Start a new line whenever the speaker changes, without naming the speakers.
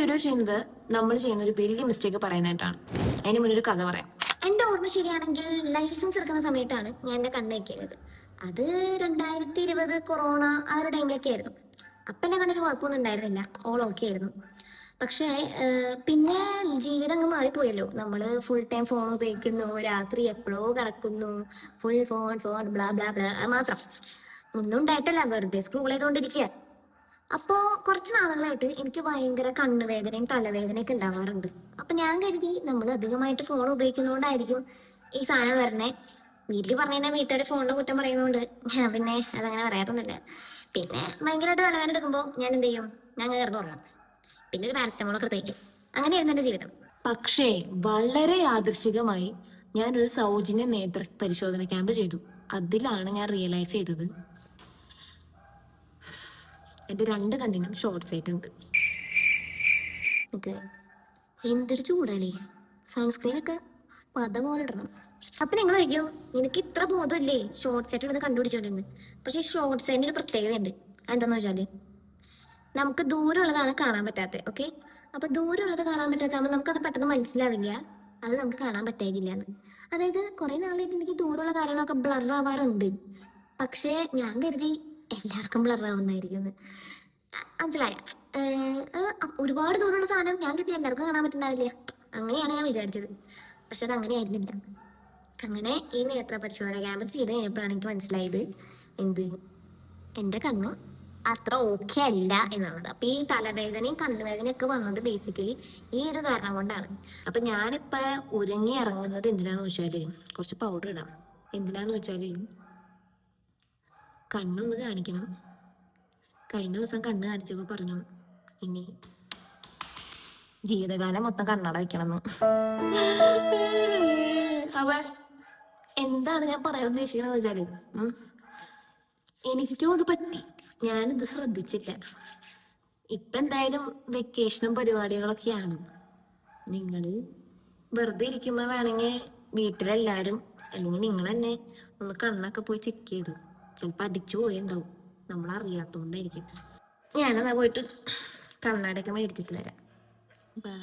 Video ചെയ്യുന്നത് നമ്മൾ ചെയ്യുന്ന ഒരു വലിയ മിസ്റ്റേക്ക് പറയാനായിട്ടാണ്. അതിന് മുന്നേ ഒരു കഥ പറയാം.
എൻ്റെ ഓർമ്മ ശരിയാണെങ്കിൽ ലൈസൻസ് എടുക്കുന്ന സമയത്താണ് ഞാൻ എൻ്റെ കണ്ണ് വെക്കുന്നത്. അത് 2020 കൊറോണ ആ ഒരു ടൈമിലൊക്കെ ആയിരുന്നു. അപ്പം എൻ്റെ കണ്ണിന് കുഴപ്പമൊന്നും ഉണ്ടായിരുന്നില്ല, ഓൾ ഓക്കെ ആയിരുന്നു. പക്ഷേ പിന്നെ ജീവിതം അങ്ങ് മാറിപ്പോയല്ലോ. നമ്മൾ ഫുൾ ടൈം ഫോൺ ഉപയോഗിക്കുന്നു, രാത്രി എപ്പോഴോ കിടക്കുന്നു, full phone phone blah blah blah മാത്രം. ഒന്നും ഉണ്ടായിട്ടല്ല, വെറുതെ സ്ക്രോൾ ചെയ്തുകൊണ്ടിരിക്കുക. അപ്പോൾ കുറച്ച് നാളുകളായിട്ട് എനിക്ക് ഭയങ്കര കണ്ണുവേദനയും തലവേദനയൊക്കെ ഉണ്ടാവാറുണ്ട്. അപ്പം ഞാൻ കരുതി നമ്മൾ അധികമായിട്ട് ഫോൺ ഉപയോഗിക്കുന്നതുകൊണ്ടായിരിക്കും ഈ സാധനം വരണേ. വീട്ടിൽ പറഞ്ഞു കഴിഞ്ഞാൽ വീട്ടുകാർ ഫോണിൻ്റെ കുറ്റം പറയുന്നതുകൊണ്ട് ഞാൻ പിന്നെ അതങ്ങനെ പറയാറൊന്നുമില്ല. പിന്നെ ഭയങ്കരമായിട്ട് തലവേദന എടുക്കുമ്പോൾ ഞാൻ എന്ത് ചെയ്യും, ഞാൻ അങ്ങനെ കിടന്നു തുടങ്ങും. പിന്നെ ഒരു പാരസ്റ്റമോളൊക്കെ തേക്കും. അങ്ങനെയായിരുന്നു എൻ്റെ ജീവിതം.
പക്ഷേ വളരെ യാദൃശികമായി ഞാനൊരു സൗജന്യ നേത്ര പരിശോധന ക്യാമ്പ് ചെയ്തു. അതിലാണ് ഞാൻ റിയലൈസ് ചെയ്തത് എൻ്റെ 2 കണ്ണിനും ഷോർട്ട് സൈറ്റ് ഉണ്ട്.
ഓക്കെ, എന്തൊരു ചൂടല്ലേ, സൺസ്ക്രീനൊക്കെ പത പോലെ ഇടണം. അപ്പം നിങ്ങൾ വയ്ക്കും, നിനക്ക് ഇത്ര ബോധമല്ലേ ഷോർട്ട് സൈറ്റ് എടുത്ത് കണ്ടുപിടിച്ചോണ്ടെന്ന്. പക്ഷേ ഷോർട്ട് സൈറ്റിന് ഒരു പ്രത്യേകതയുണ്ട്. എന്താണെന്ന് വെച്ചാൽ നമുക്ക് ദൂരമുള്ളതാണ് കാണാൻ പറ്റാത്തത്. ഓക്കെ, അപ്പോൾ ദൂരമുള്ളത് കാണാൻ പറ്റാത്താകുമ്പോൾ നമുക്കത് പെട്ടെന്ന് മനസ്സിലാവില്ല, അത് നമുക്ക് കാണാൻ പറ്റാകില്ല എന്ന്. അതായത് കുറേ നാളായിട്ട് എനിക്ക് ദൂരമുള്ള കാര്യങ്ങളൊക്കെ ബ്ലർ ആവാറുണ്ട്. പക്ഷേ ഞാൻ കരുതി എല്ലാവർക്കും ബ്ലർ ആവുന്നതായിരിക്കും. മനസ്സിലായ ഒരുപാട് ദൂരമുള്ള സാധനം ഞാൻ കരുതി എല്ലാവർക്കും കാണാൻ പറ്റുന്നുണ്ടാവില്ല. അങ്ങനെയാണ് ഞാൻ വിചാരിച്ചത്. പക്ഷെ അത് അങ്ങനെ ആയിരുന്നില്ല. അങ്ങനെ ഈ നേത്ര പരിശോധന ക്യാമ്പ് ചെയ്ത് കഴിഞ്ഞപ്പോഴാണ് എനിക്ക് മനസ്സിലായത് എന്ത്, എൻ്റെ കണ്ണ് അത്ര ഓക്കെ അല്ല എന്നുള്ളത്. അപ്പൊ ഈ തലവേദനയും കണ്ണുവേദനയും ഒക്കെ വന്നത് ബേസിക്കലി ഈ ഒരു കാരണം കൊണ്ടാണ്.
അപ്പൊ ഞാനിപ്പോ ഉരങ്ങി ഇറങ്ങുന്നത് എന്തിനാന്ന് വെച്ചാല് കുറച്ച് പൗഡർ ഇടാം. എന്തിനാന്ന് വെച്ചാല് കണ്ണൊന്ന് കാണിക്കണം. കഴിഞ്ഞ ദിവസം കണ്ണ് കാണിച്ചപ്പോ പറഞ്ഞു ഇനി ജീവിതകാലം മൊത്തം കണ്ണട വെക്കണമെന്ന്. അപ്പൊ എന്താണ് ഞാൻ പറയാൻ ഉദ്ദേശിക്കണെന്ന് വെച്ചാല് എനിക്കും അത് പറ്റി, ഞാനിത് ശ്രദ്ധിച്ചില്ല. ഇപ്പൊ എന്തായാലും വെക്കേഷനും പരിപാടികളൊക്കെയാണ്. നിങ്ങള് വെറുതെ ഇരിക്കുമ്പോ വേണമെങ്കിൽ വീട്ടിലെല്ലാരും അല്ലെങ്കിൽ നിങ്ങൾ തന്നെ ഒന്ന് കണ്ണൊക്കെ പോയി ചെക്ക് ചെയ്തു. ചിലപ്പോൾ അടിച്ചു പോയിണ്ടാവും, നമ്മളറിയാത്തോണ്ടായിരിക്കും. ഞാനെന്നാ പോയിട്ട് കണ്ണാടൊക്കെ മേടിച്ചിട്ട് വരാം. ബൈ.